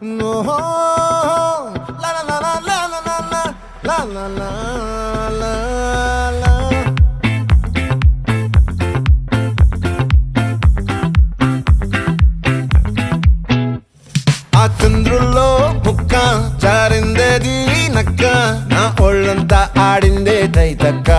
No, la la la la la la la la la la la la. ఆ చంద్రుల్లో బుక్క జారిందేది నక్క నా ఒళ్ళంతా ఆడిందే తైతక్క